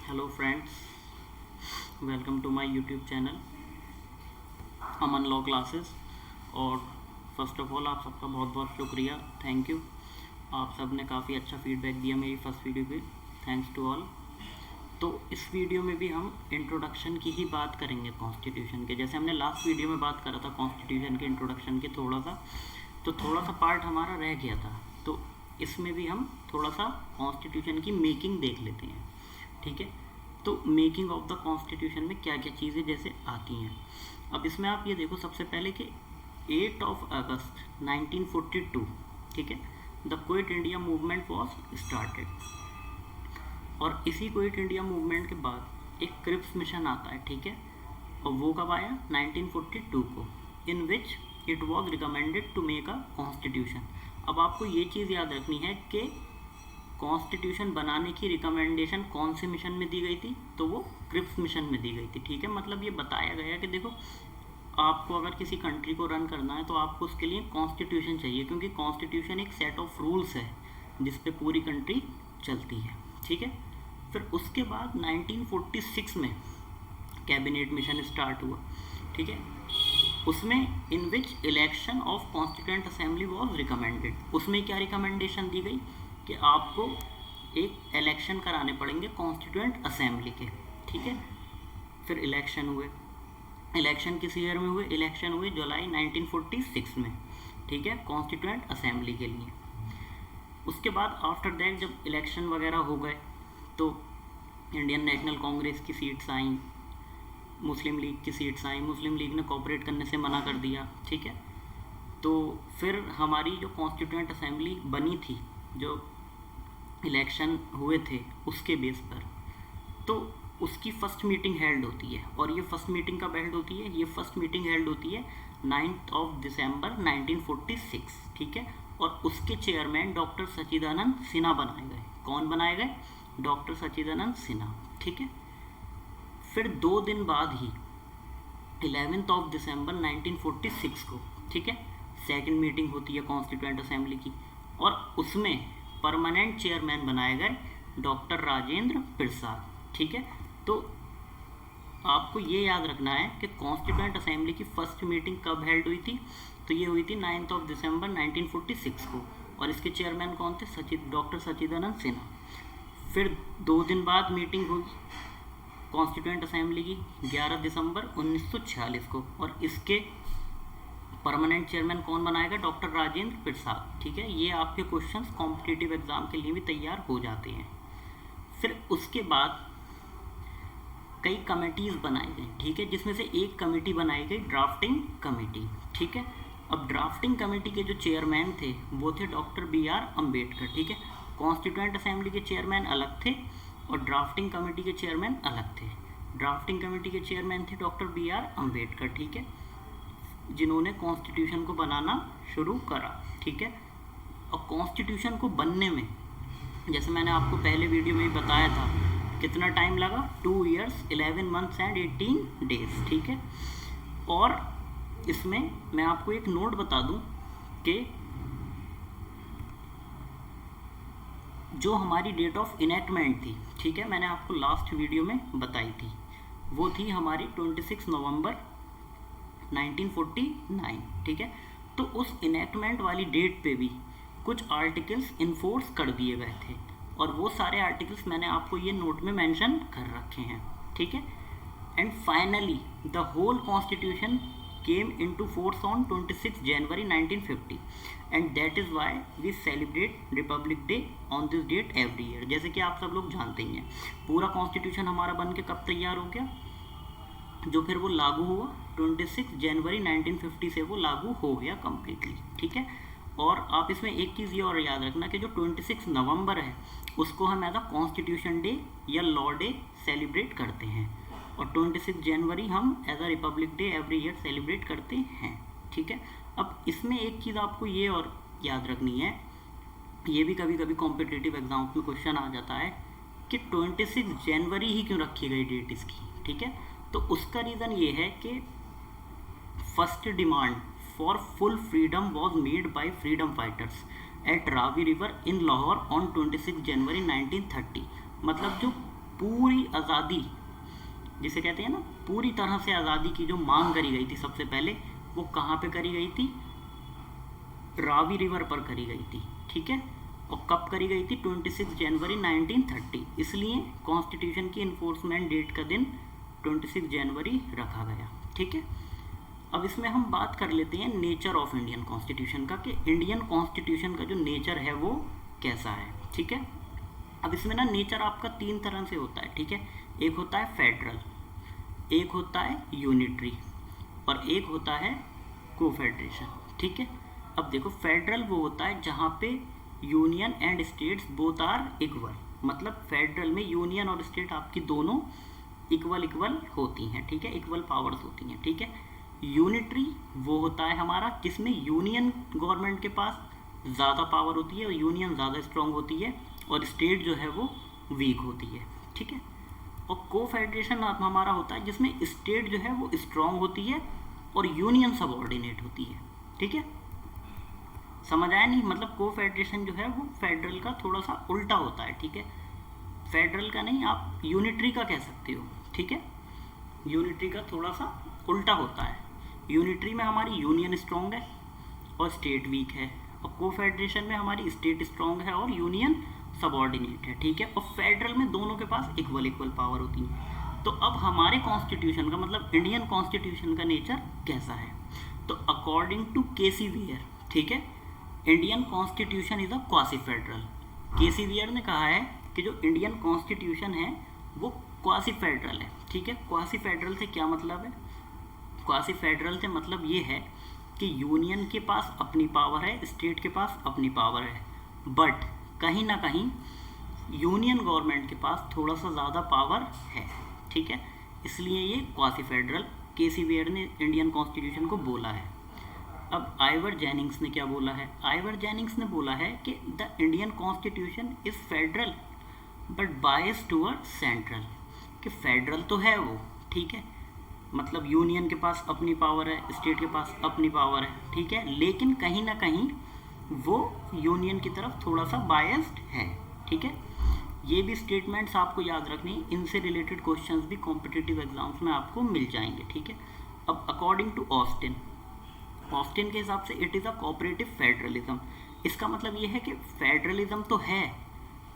Hello friends, welcome to my YouTube channel Aman law classes. और first of all आप सबका बहुत बहुत शुक्रिया, थैंक यू। आप सब ने काफ़ी अच्छा फीडबैक दिया मेरी फर्स्ट वीडियो पे, थैंक्स टू ऑल। तो इस वीडियो में भी हम इंट्रोडक्शन की ही बात करेंगे कॉन्स्टिट्यूशन के। जैसे हमने लास्ट वीडियो में बात करा था कॉन्स्टिट्यूशन के इंट्रोडक्शन के थोड़ा सा पार्ट हमारा रह गया था। तो इसमें भी हम थोड़ा सा कॉन्स्टिट्यूशन की मेकिंग देख लेते हैं, ठीक है। तो मेकिंग ऑफ द कॉन्स्टिट्यूशन में क्या क्या चीज़ें जैसे आती हैं। अब इसमें आप ये देखो सबसे पहले कि 8 अगस्त 1942, ठीक है, the quit India movement was started. और इसी क्विट इंडिया मूवमेंट के बाद एक क्रिप्स मिशन आता है, ठीक है। और वो कब आया? 1942 को, in which it was recommended to make a constitution. अब आपको ये चीज़ याद रखनी है कि कॉन्स्टिट्यूशन बनाने की रिकमेंडेशन कौन से मिशन में दी गई थी? तो वो क्रिप्स मिशन में दी गई थी, ठीक है। मतलब ये बताया गया कि देखो, आपको अगर किसी कंट्री को रन करना है तो आपको उसके लिए कॉन्स्टिट्यूशन चाहिए, क्योंकि कॉन्स्टिट्यूशन एक सेट ऑफ रूल्स है जिस पे पूरी कंट्री चलती है, ठीक है। फिर उसके बाद 1946 में कैबिनेट मिशन स्टार्ट हुआ, ठीक है। उसमें in which election of constituent assembly was recommended. उसमें क्या रिकमेंडेशन दी गई कि आपको एक इलेक्शन कराने पड़ेंगे कॉन्स्टिट्यूएंट असेंबली के, ठीक है। फिर इलेक्शन हुए। इलेक्शन किस ईयर में हुए? इलेक्शन हुए जुलाई 1946 में, ठीक है, कॉन्स्टिट्यूएंट असेंबली के लिए। उसके बाद आफ्टर दैट जब इलेक्शन वगैरह हो गए तो इंडियन नेशनल कांग्रेस की सीट्स आई, मुस्लिम लीग की सीट्स आई। मुस्लिम लीग ने कोऑपरेट करने से मना कर दिया, ठीक है। तो फिर हमारी जो कॉन्स्टिट्यूएंट असेंबली बनी थी, जो इलेक्शन हुए थे उसके बेस पर, तो उसकी फर्स्ट मीटिंग हेल्ड होती है। और ये फर्स्ट मीटिंग कब हेल्ड होती है? ये फर्स्ट मीटिंग हेल्ड होती है 9 दिसंबर 1946, ठीक है। और उसके चेयरमैन डॉक्टर सच्चिदानंद सिन्हा बनाए गए। कौन बनाए गए? डॉक्टर सच्चिदानंद सिन्हा, ठीक है। फिर 2 दिन बाद ही 11 दिसंबर 1946 को, ठीक है, सेकंड मीटिंग होती है कॉन्स्टिट्यूएंट असेंबली की। और उसमें परमानेंट चेयरमैन बनाए गए डॉक्टर राजेंद्र प्रसाद, ठीक है। तो आपको ये याद रखना है कि कॉन्स्टिट्यूएंट असेंबली की फर्स्ट मीटिंग कब हेल्ड हुई थी? तो ये हुई थी 9 दिसंबर 1946 को। और इसके चेयरमैन कौन थे? डॉक्टर सच्चिदानंद सिन्हा। फिर 2 दिन बाद मीटिंग हुई कॉन्स्टिट्यूएंट असेंबली की 11 दिसंबर 1946 को। और इसके परमानेंट चेयरमैन कौन बनाएगा? डॉक्टर राजेंद्र प्रसाद, ठीक है। ये आपके क्वेश्चंस कॉम्पिटिटिव एग्जाम के लिए भी तैयार हो जाते हैं। फिर उसके बाद कई कमेटीज़ बनाई गई, ठीक है, जिसमें से एक कमेटी बनाई गई ड्राफ्टिंग कमेटी, ठीक है। अब ड्राफ्टिंग कमेटी के जो चेयरमैन थे वो थे डॉक्टर BR अम्बेडकर, ठीक है। कॉन्स्टिट्यूएंट असेंबली के चेयरमैन अलग थे और ड्राफ्टिंग कमेटी के चेयरमैन अलग थे। ड्राफ्टिंग कमेटी के चेयरमैन थे डॉक्टर BR अम्बेडकर, ठीक है, जिन्होंने कॉन्स्टिट्यूशन को बनाना शुरू करा, ठीक है। और कॉन्स्टिट्यूशन को बनने में, जैसे मैंने आपको पहले वीडियो में भी बताया था, कितना टाइम लगा? 2 ईयर्स 11 मंथ्स एंड 18 डेज, ठीक है। और इसमें मैं आपको एक नोट बता दूं कि जो हमारी डेट ऑफ इनेक्टमेंट थी, ठीक है, मैंने आपको लास्ट वीडियो में बताई थी, वो थी हमारी 26 नवंबर 1949, ठीक है। तो उस इनेक्टमेंट वाली डेट पे भी कुछ आर्टिकल्स इन्फोर्स कर दिए गए थे, और वो सारे आर्टिकल्स मैंने आपको ये नोट में मेंशन कर रखे हैं, ठीक है। And finally the whole constitution came into force on 26 January 1950 and that is why we celebrate Republic Day on this date every year. जैसे कि आप सब लोग जानते ही हैं, पूरा कॉन्स्टिट्यूशन हमारा बन के कब तैयार हो गया? जो फिर वो लागू हुआ 26 जनवरी 1950 से वो लागू हो गया कम्प्लीटली, ठीक है। और आप इसमें एक चीज़ ये और याद रखना कि जो 26 नवंबर है उसको हम एज अ कॉन्स्टिट्यूशन डे या लॉ डे सेलिब्रेट करते हैं, और 26 जनवरी हम as a Republic Day every year celebrate करते हैं, ठीक है। अब इसमें एक चीज़ आपको ये और याद रखनी है, ये भी कभी कभी कॉम्पिटिटिव एग्जाम में क्वेश्चन आ जाता है कि 26 जनवरी ही क्यों रखी गई डेट इसकी, ठीक है। तो उसका रीज़न ये है कि first demand for full freedom was made by freedom fighters at Ravi river in Lahore on 26 January 1930। मतलब जो पूरी आज़ादी जिसे कहते हैं ना, पूरी तरह से आज़ादी की जो मांग करी गई थी सबसे पहले, वो कहाँ पे करी गई थी? रावी रिवर पर करी गई थी, ठीक है। और कब करी गई थी? 26 जनवरी 1930। इसलिए कॉन्स्टिट्यूशन की इन्फोर्समेंट डेट का दिन 26 जनवरी रखा गया, ठीक है। अब इसमें हम बात कर लेते हैं नेचर ऑफ इंडियन कॉन्स्टिट्यूशन का, कि इंडियन कॉन्स्टिट्यूशन का जो नेचर है वो कैसा है, ठीक है। अब इसमें ना नेचर आपका 3 तरह से होता है, ठीक है। एक होता है फेडरल, एक होता है यूनिटरी, और एक होता है कोफेडरेशन, ठीक है। अब देखो, फेडरल वो होता है जहाँ पे union and states both are equal, मतलब फेडरल में यूनियन और स्टेट आपकी दोनों इक्वल होती हैं, ठीक है, इक्वल पावर्स होती हैं, ठीक है। यूनिटरी वो होता है हमारा जिसमें यूनियन गवर्नमेंट के पास ज़्यादा पावर होती है और यूनियन ज़्यादा स्ट्रांग होती है, और स्टेट जो है वो वीक होती है, ठीक है। और कोफेडरेशन हमारा होता है जिसमें स्टेट जो है वो स्ट्रांग होती है और यूनियन सबऑर्डिनेट होती है, ठीक है। समझ आया नहीं? मतलब कोफेडरेशन जो है वो फेडरल का थोड़ा सा उल्टा होता है, ठीक है। फेडरल का नहीं, आप यूनिटरी का कह सकते हो, ठीक है। यूनिटरी का थोड़ा सा उल्टा होता है। यूनिटरी में हमारी यूनियन स्ट्रांग है और स्टेट वीक है, और कोफेडरेशन में हमारी स्टेट स्ट्रांग है और यूनियन सबऑर्डिनेट है, ठीक है। और फेडरल में दोनों के पास इक्वल पावर होती है। तो अब हमारे कॉन्स्टिट्यूशन का मतलब इंडियन कॉन्स्टिट्यूशन का नेचर कैसा है? तो अकॉर्डिंग टू केसी वियर, ठीक है, Indian constitution is a quasi federal. K C Wheare ने कहा है कि जो इंडियन कॉन्स्टिट्यूशन है वो क्वासी फेडरल है, ठीक है। क्वासी फेडरल से क्या मतलब है? क्वासी फेडरल से मतलब ये है कि यूनियन के पास अपनी पावर है, स्टेट के पास अपनी पावर है, बट कहीं ना कहीं यूनियन गवर्नमेंट के पास थोड़ा सा ज़्यादा पावर है, ठीक है। इसलिए ये क्वासी फेडरल केसी वियर ने इंडियन कॉन्स्टिट्यूशन को बोला है। अब आइवर जेनिंग्स ने क्या बोला है? आइवर जेनिंग्स ने बोला है कि the Indian constitution is federal but bias toward central, कि फेडरल तो है वो, ठीक है, मतलब यूनियन के पास अपनी पावर है, स्टेट के पास अपनी पावर है, ठीक है, लेकिन कहीं ना कहीं वो यूनियन की तरफ थोड़ा सा बायस्ड है, ठीक है। ये भी स्टेटमेंट्स आपको याद रखनी, इनसे रिलेटेड क्वेश्चंस भी कॉम्पिटिटिव एग्जाम्स में आपको मिल जाएंगे, ठीक है। अब अकॉर्डिंग टू ऑस्टिन, ऑस्टिन के हिसाब से it is a cooperative federalism. इसका मतलब ये है कि फेडरलिज्म तो है,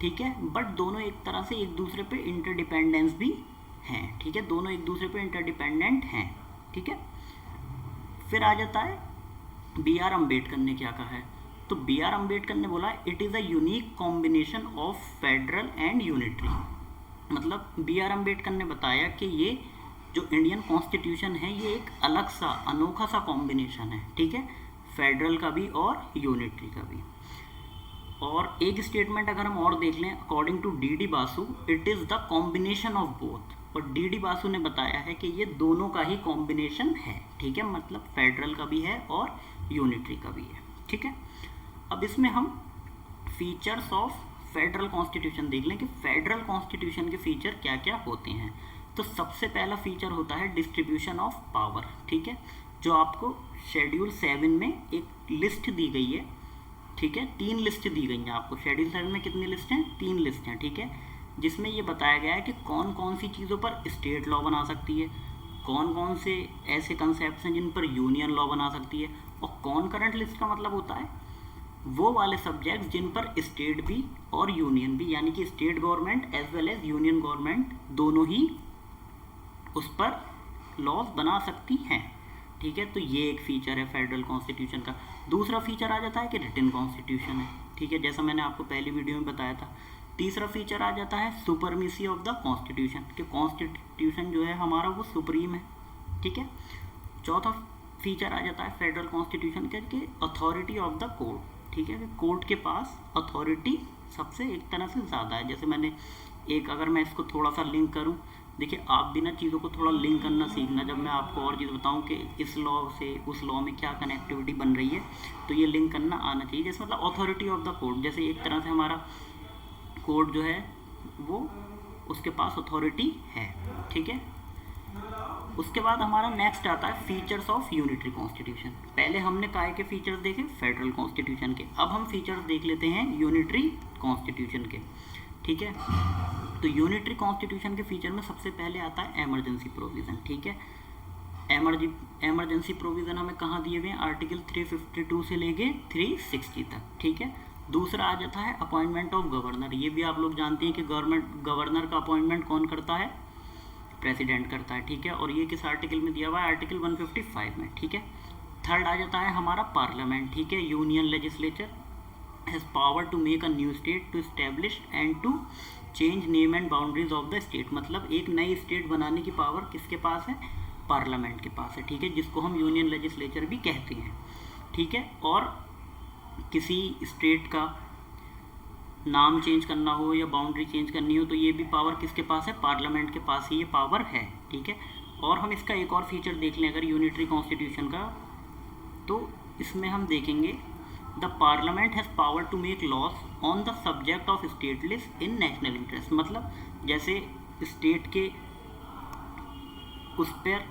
ठीक है, बट दोनों एक तरह से एक दूसरे पे इंटरडिपेंडेंस भी हैं, ठीक है, दोनों एक दूसरे पे इंटरडिपेंडेंट हैं, ठीक है। फिर आ जाता है बी आर अम्बेडकर ने क्या कहा है? तो बी आर अम्बेडकर ने बोला it is a unique combination of federal and unitary. मतलब बी आर अम्बेडकर ने बताया कि ये जो इंडियन कॉन्स्टिट्यूशन है ये एक अलग सा अनोखा सा कॉम्बिनेशन है, ठीक है, फेडरल का भी और यूनिटरी का भी। और एक स्टेटमेंट अगर हम और देख लें, according to D D Basu it is the combination of both, और डी डी बासु ने बताया है कि ये दोनों का ही कॉम्बिनेशन है, ठीक है, मतलब फेडरल का भी है और यूनिटरी का भी है, ठीक है। अब इसमें हम फीचर्स ऑफ फेडरल कॉन्स्टिट्यूशन देख लें कि फेडरल कॉन्स्टिट्यूशन के फीचर क्या क्या होते हैं। तो सबसे पहला फीचर होता है डिस्ट्रीब्यूशन ऑफ पावर, ठीक है, जो आपको शेड्यूल 7 में एक लिस्ट दी गई है, ठीक है, 3 लिस्ट दी गई हैं आपको। शेड्यूल 7 में कितनी लिस्ट हैं? 3 लिस्ट हैं, ठीक है, जिसमें ये बताया गया है कि कौन कौन सी चीज़ों पर स्टेट लॉ बना सकती है, कौन कौन से ऐसे कंसेप्ट हैं जिन पर यूनियन लॉ बना सकती है, और कौन करंट लिस्ट का मतलब होता है वो वाले सब्जेक्ट्स जिन पर स्टेट भी और यूनियन भी, यानी कि state government as well as union government दोनों ही उस पर लॉज बना सकती हैं, ठीक है। तो ये एक फीचर है फेडरल कॉन्स्टिट्यूशन का। दूसरा फीचर आ जाता है कि रिटन कॉन्स्टिट्यूशन है, ठीक है, जैसा मैंने आपको पहली वीडियो में बताया था। तीसरा फीचर आ जाता है सुपरमेसी ऑफ द कॉन्स्टिट्यूशन, कि कॉन्स्टिट्यूशन जो है हमारा वो सुप्रीम है, ठीक है। चौथा फीचर आ जाता है फेडरल कॉन्स्टिट्यूशन के अथॉरिटी ऑफ द कोर्ट, ठीक है, कोर्ट के पास अथॉरिटी सबसे एक तरह से ज़्यादा है। जैसे मैंने एक, अगर मैं इसको थोड़ा सा लिंक करूँ, देखिए आप भी ना चीज़ों को थोड़ा लिंक करना सीखना, जब मैं आपको और चीज़ बताऊं कि इस लॉ से उस लॉ में क्या कनेक्टिविटी बन रही है, तो ये लिंक करना आना चाहिए। जैसे मतलब अथॉरिटी ऑफ द कोर्ट, जैसे एक तरह से हमारा कोर्ट जो है वो उसके पास अथॉरिटी है, ठीक है। उसके बाद हमारा नेक्स्ट आता है फीचर्स ऑफ यूनिटरी कॉन्स्टिट्यूशन। पहले हमने काय के फीचर्स देखे फेडरल कॉन्स्टिट्यूशन के, अब हम फीचर्स देख लेते हैं यूनिटरी कॉन्स्टिट्यूशन के, ठीक है। तो यूनिटरी कॉन्स्टिट्यूशन के फीचर में सबसे पहले आता है एमरजेंसी प्रोविज़न, ठीक है। एमरजेंसी प्रोविज़न हमें कहाँ दिए हुए हैं, आर्टिकल 352 से लेके 360 तक, ठीक है। दूसरा आ जाता है अपॉइंटमेंट ऑफ गवर्नर। ये भी आप लोग जानते हैं कि गवर्नर का अपॉइंटमेंट कौन करता है, प्रेसिडेंट करता है, ठीक है। और ये किस आर्टिकल में दिया हुआ है, आर्टिकल 155 में, ठीक है। थर्ड आ जाता है हमारा पार्लियामेंट, ठीक है। Union legislature has power to make a new state, to establish and to change name and boundaries of the state. मतलब एक नई स्टेट बनाने की पावर किसके पास है, पार्लियामेंट के पास है, ठीक है, जिसको हम यूनियन लेजिस्लेचर भी कहते हैं, ठीक है। और किसी स्टेट का नाम चेंज करना हो या बाउंड्री चेंज करनी हो तो ये भी पावर किसके पास है, पार्लियामेंट के पास ही ये पावर है, ठीक है। और हम इसका एक और फीचर देख लें अगर यूनिटरी कॉन्स्टिट्यूशन का, तो इसमें हम देखेंगे the parliament has power to make laws on the subject of state list in national interest. मतलब जैसे स्टेट के उस पर,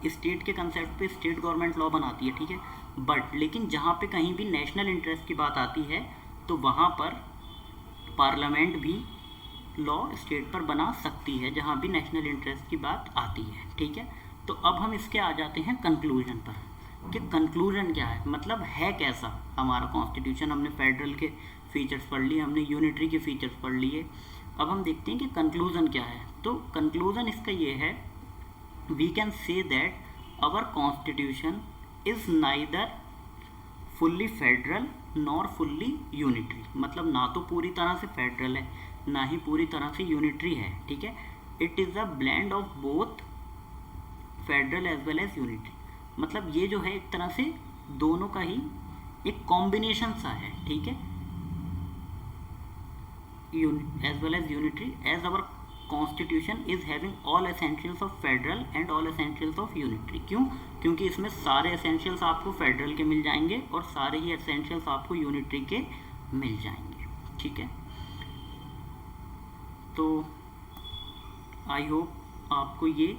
स्टेट के कंसेप्ट पे स्टेट गवर्नमेंट लॉ बनाती है, ठीक है। बट लेकिन जहाँ पे कहीं भी नेशनल इंटरेस्ट की बात आती है तो वहाँ पर पार्लियामेंट भी लॉ स्टेट पर बना सकती है, जहाँ भी नेशनल इंटरेस्ट की बात आती है, ठीक है। तो अब हम इसके आ जाते हैं कंक्लूजन पर कि कंक्लूजन क्या है, मतलब है कैसा हमारा कॉन्स्टिट्यूशन। हमने फेडरल के फीचर्स पढ़ लिए, हमने यूनिटरी के फीचर्स पढ़ लिए। अब हम देखते हैं कि कंक्लूजन क्या है। तो कंक्लूजन इसका ये है, we can say that our constitution is neither fully federal nor fully unitary. मतलब ना तो पूरी तरह से फेडरल है, ना ही पूरी तरह से यूनिटरी है, ठीक है। It is a blend of both federal as well as unitary. मतलब ये जो है एक तरह से दोनों का ही एक कॉम्बिनेशन सा है, ठीक है, as well as unitary, as our constitution is having all essentials of federal and all essentials of unitary. क्यों? क्योंकि इसमें सारे एसेंशियल्स आपको फेडरल के मिल जाएंगे और सारे ही एसेंशियल्स आपको यूनिटरी के मिल जाएंगे, ठीक है। तो आई होप आपको ये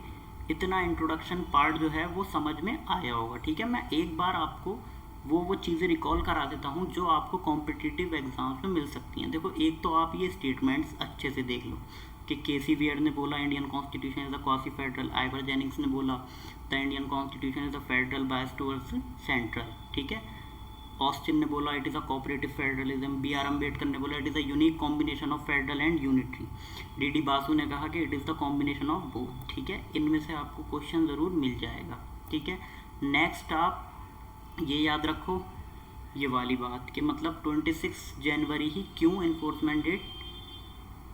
इतना इंट्रोडक्शन पार्ट जो है वो समझ में आया होगा, ठीक है। मैं एक बार आपको वो चीज़ें रिकॉल करा देता हूँ जो आपको कॉम्पिटिटिव एग्जाम्स में मिल सकती हैं। देखो, एक तो आप ये स्टेटमेंट्स अच्छे से देख लो कि केसी वियर ने बोला Indian constitution is a quasi federal, Ivor Jennings ने बोला the Indian constitution is a federal bias towards central, ठीक है। ऑस्टिन ने बोला it is a cooperative federalism, B R Ambedkar ने बोला it is a unique combination of federal and unitary, D D Basu ने कहा कि it is the combination of both, ठीक है। इनमें से आपको क्वेश्चन ज़रूर मिल जाएगा, ठीक है। नेक्स्ट आप ये याद रखो ये वाली बात कि मतलब 26 जनवरी ही क्यों इन्फोर्समेंट डेट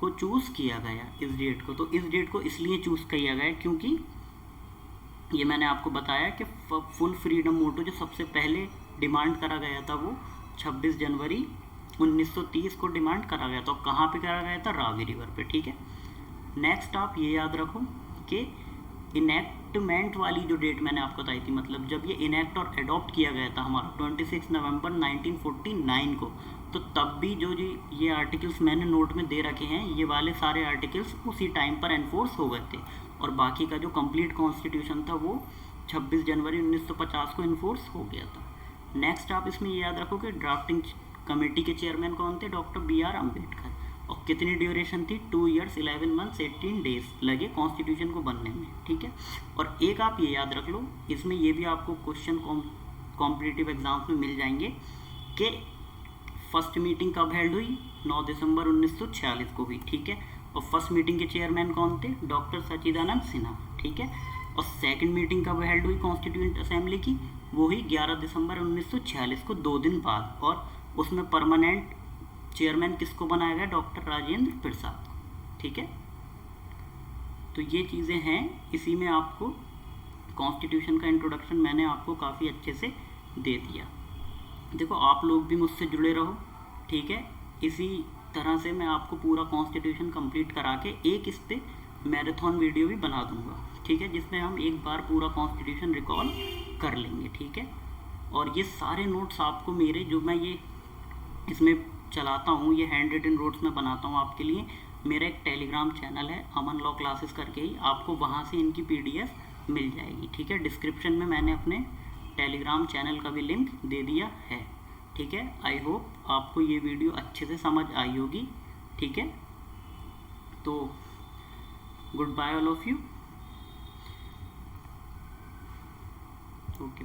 को चूज़ किया गया इस डेट को। तो इस डेट को इसलिए चूज़ किया गया क्योंकि ये मैंने आपको बताया कि फुल फ्रीडम मोटो जो सबसे पहले डिमांड करा गया था वो 26 जनवरी 1930 को डिमांड करा गया था। और कहाँ पे करा गया था? रावी रिवर पे, ठीक है। नेक्स्ट आप ये याद रखो कि इनेक्टमेंट वाली जो डेट मैंने आपको बताई थी, मतलब जब ये इनेक्ट और एडॉप्ट किया गया था हमारा 26 नवंबर 1949 को, तो तब भी जो ये आर्टिकल्स मैंने नोट में दे रखे हैं, ये वाले सारे आर्टिकल्स उसी टाइम पर एनफोर्स हो गए थे। और बाकी का जो कंप्लीट कॉन्स्टिट्यूशन था वो 26 जनवरी 1950 को इन्फोर्स हो गया था। नेक्स्ट आप इसमें ये याद रखो कि ड्राफ्टिंग कमेटी के चेयरमैन कौन थे? Doctor B R Ambedkar. और कितनी ड्यूरेशन थी? 2 years 11 months 18 days लगे कॉन्स्टिट्यूशन को बनने में, ठीक है। और एक आप ये याद रख लो, इसमें ये भी आपको क्वेश्चन कॉम्पिटिटिव एग्जाम्स में मिल जाएंगे कि फर्स्ट मीटिंग कब हेल्ड हुई? 9 दिसंबर 1946 को हुई, ठीक है। और फर्स्ट मीटिंग के चेयरमैन कौन थे? डॉक्टर सच्चिदानंद सिन्हा, ठीक है। और सेकंड मीटिंग कब हेल्ड हुई कॉन्स्टिट्यूएंट असेंबली की? वो हुई 11 दिसंबर 1946 को, 2 दिन बाद। और उसमें परमानेंट चेयरमैन किसको बनाया गया? डॉक्टर राजेंद्र प्रसाद, ठीक है। तो ये चीज़ें हैं, इसी में आपको कॉन्स्टिट्यूशन का इंट्रोडक्शन मैंने आपको काफ़ी अच्छे से दे दिया। देखो, आप लोग भी मुझसे जुड़े रहो, ठीक है। इसी तरह से मैं आपको पूरा कॉन्स्टिट्यूशन कंप्लीट करा के एक इस पे मैराथन वीडियो भी बना दूंगा, ठीक है, जिसमें हम एक बार पूरा कॉन्स्टिट्यूशन रिकॉल कर लेंगे, ठीक है। और ये सारे नोट्स आपको मेरे जो मैं ये इसमें चलाता हूँ, ये हैंड रिटन नोट्स में बनाता हूँ आपके लिए। मेरा एक टेलीग्राम चैनल है अमन लॉ क्लासेस करके ही, आपको वहाँ से इनकी PDF मिल जाएगी, ठीक है। डिस्क्रिप्शन में मैंने अपने टेलीग्राम चैनल का भी लिंक दे दिया है, ठीक है। आई होप आपको ये वीडियो अच्छे से समझ आई होगी, ठीक है। तो good bye all of you. Okay.